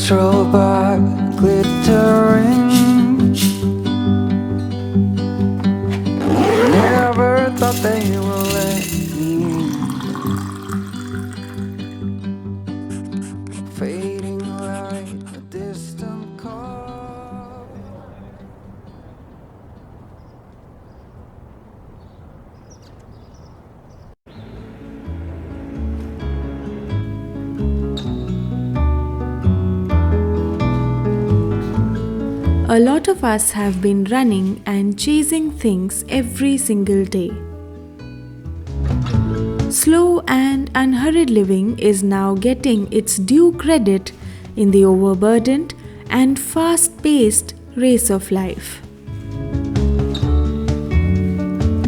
stroll by, glittering. Never thought they would let me in. Fading like a distant call. A lot of us have been running and chasing things every single day. Slow and unhurried living is now getting its due credit in the overburdened and fast-paced race of life.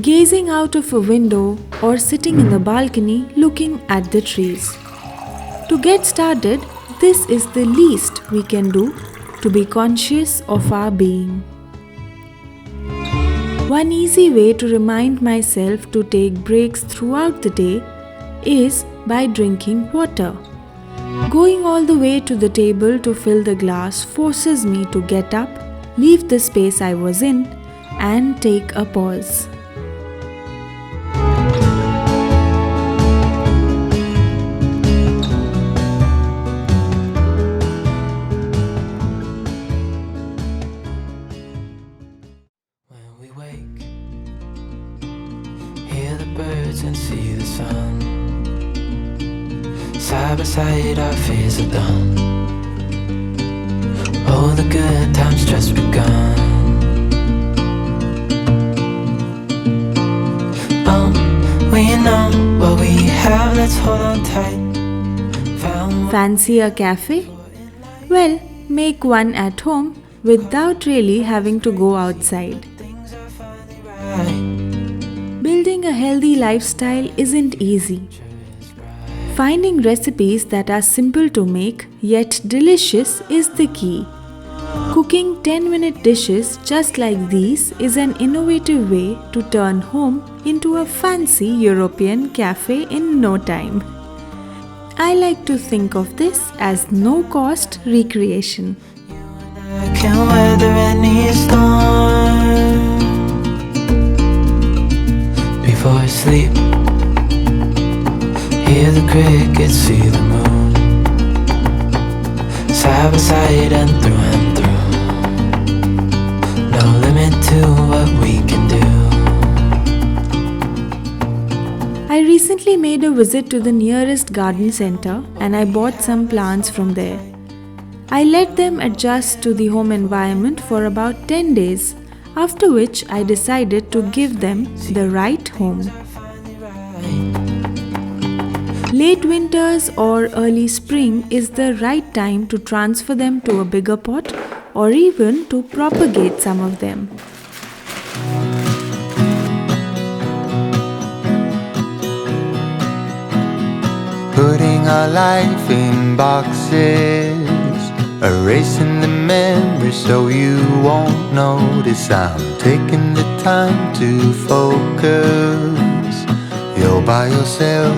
Gazing out of a window or sitting in the balcony looking at the trees. To get started, this is the least we can do to be conscious of our being. One easy way to remind myself to take breaks throughout the day is by drinking water. Going all the way to the table to fill the glass forces me to get up, leave the space I was in, and take a pause. Birds and see the sun. Side by side our fears are done. All the good times just begun. Oh, we know what we have, let's hold on tight. Fancy a cafe? Well, make one at home without really having to go outside. Building a healthy lifestyle isn't easy. Finding recipes that are simple to make yet delicious is the key. Cooking 10-minute dishes just like these is an innovative way to turn home into a fancy European cafe in no time. I like to think of this as no-cost recreation. I can weather any storm. Before I sleep, hear the crickets, see the moon. Side by side and through. No limit to what we can do. I recently made a visit to the nearest garden center and I bought some plants from there. I let them adjust to the home environment for about 10 days. After which I decided to give them the right home. Late winters or early spring is the right time to transfer them to a bigger pot or even to propagate some of them. Putting our life in boxes, erasing the memories so you won't notice. I'm taking the time to focus. You're by yourself,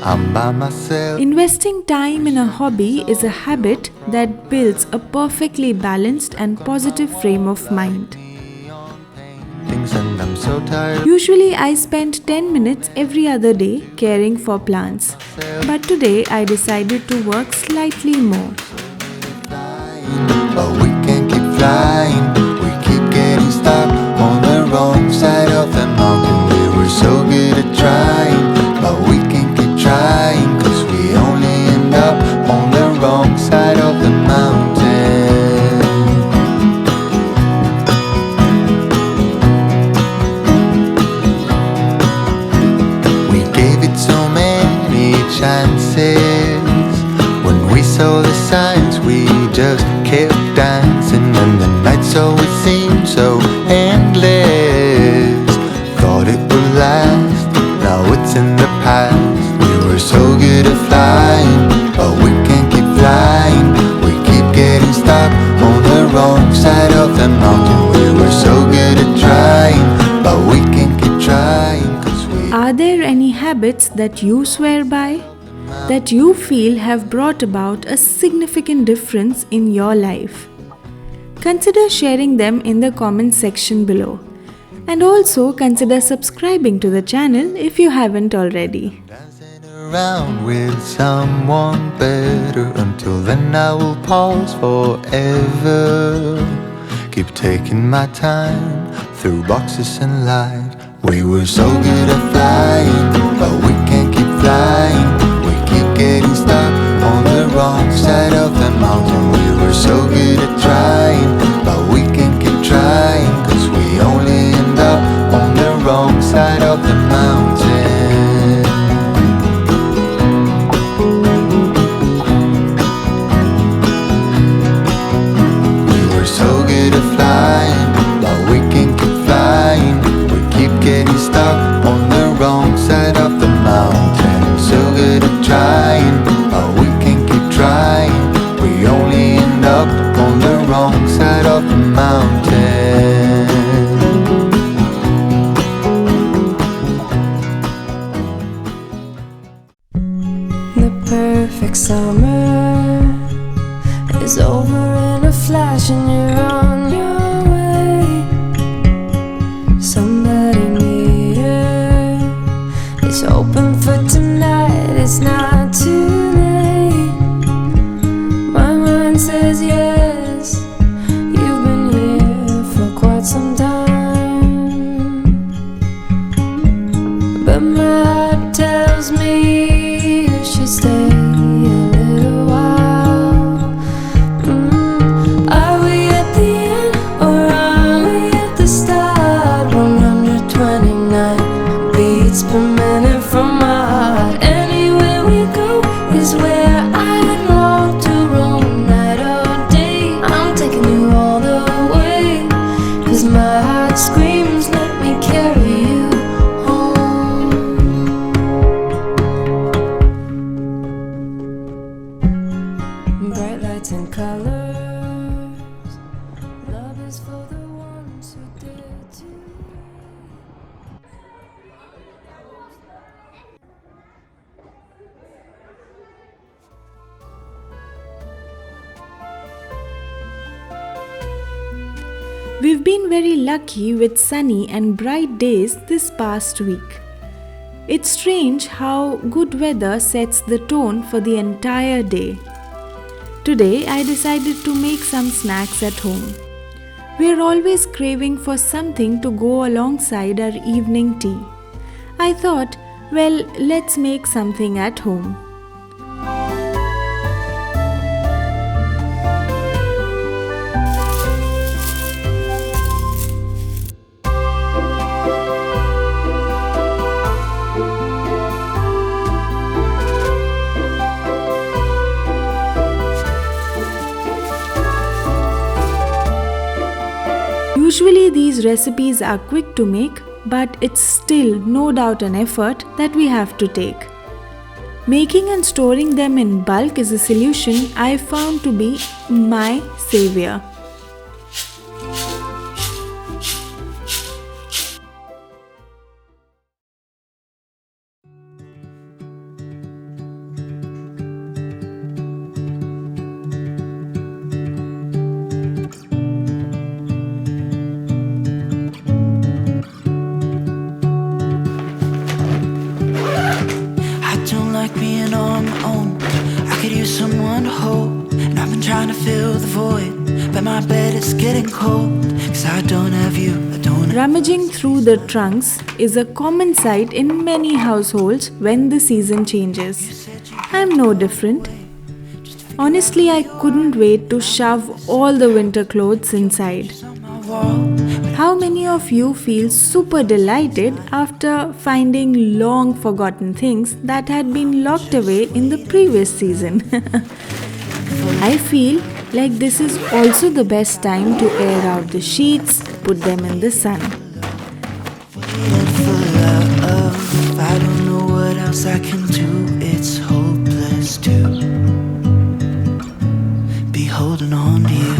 I'm by myself. Investing time in a hobby is a habit that builds a perfectly balanced and positive frame of mind. And I'm so tired. Usually I spend 10 minutes every other day caring for plants. But today I decided to work slightly more. But we can't keep flying. We keep getting stuck on the wrong side of the mountain. We were so good at trying, but we can't keep trying, 'cause we only end up on the wrong side of the mountain. We gave it so many chances. When we saw the signs, we just kept dancing, and the nights always seemed so endless. Thought it would last, now it's in the past. We were so good at flying, but we can't keep flying. We keep getting stuck on the wrong side of the mountain. We were so good at trying, but we can't keep trying, 'cause we... Are there any habits that you swear by? that you feel have brought about a significant difference in your life. Consider sharing them in the comment section below. And also consider subscribing to the channel if you haven't already. Dancing around with someone better. Until then I will pause forever. Keep taking my time through boxes and light. We were so good at flying, but we can't keep flying. We keep getting stuck on the wrong side of the mountain. We were so good at trying, but we can't keep trying, 'cause we only end up on the wrong side of the mountain. We were so good at flying, but we can't keep flying. We keep getting stuck on the wrong side of the mountain. So good at trying, but we can't keep trying. We only end up on the wrong side of the mountain. The perfect summer is over in a flash and you're on your way. Somebody near is hoping for tonight. It's not too late. My mind says yes. You've been here for quite some time, but my heart tells me you should stay a little while. Are we at the end or are we at the start? 129 beats per minute from my heart. Anywhere we go is where I'd want to roam. Night or day, I'm taking you all the way, 'cause my heart screams, let me carry you home. Bright lights and colors, love is for the ones who dare to. We've been very lucky with sunny and bright days this past week. It's strange how good weather sets the tone for the entire day. Today I decided to make some snacks at home. We're always craving for something to go alongside our evening tea. I thought, well, let's make something at home. Usually these recipes are quick to make, but it's still no doubt an effort that we have to take. Making and storing them in bulk is a solution I found to be my savior. someone to hold, and I've been trying to fill the void, but my bed is getting cold, 'cause I don't have you, I don't. Rummaging through the trunks is a common sight in many households when the season changes. I'm no different. Honestly, I couldn't wait to shove all the winter clothes inside. How many of you feel super delighted after finding long forgotten things that had been locked away in the previous season? I feel like this is also the best time to air out the sheets, put them in the sun. I don't know what else I can do. It's hopeless to be holding on to you.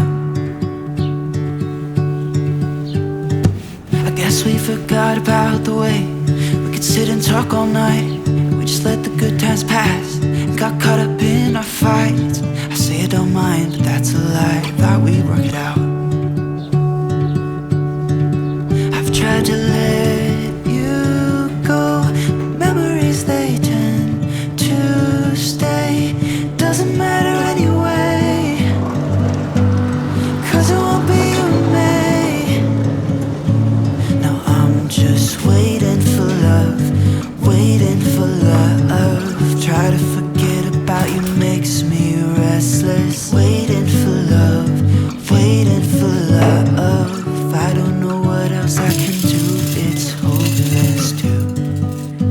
I guess we forgot about the way we could sit and talk all night. We just let the good times pass and got caught up in our fights. I say I don't mind, but that's a lie. Thought we'd work it out. I've tried to let you go. Memories, they tend to stay. Doesn't matter anyway, 'cause it won't be you and me. Now I'm just waiting for love, waiting for love. Try to forget about you makes me restless. Waiting for love, waiting for love. I don't know what else I can do, it's hopeless too.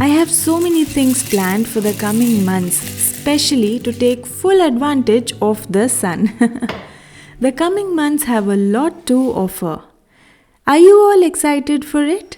I have so many things planned for the coming months, especially to take full advantage of the sun. The coming months have a lot to offer. Are you all excited for it?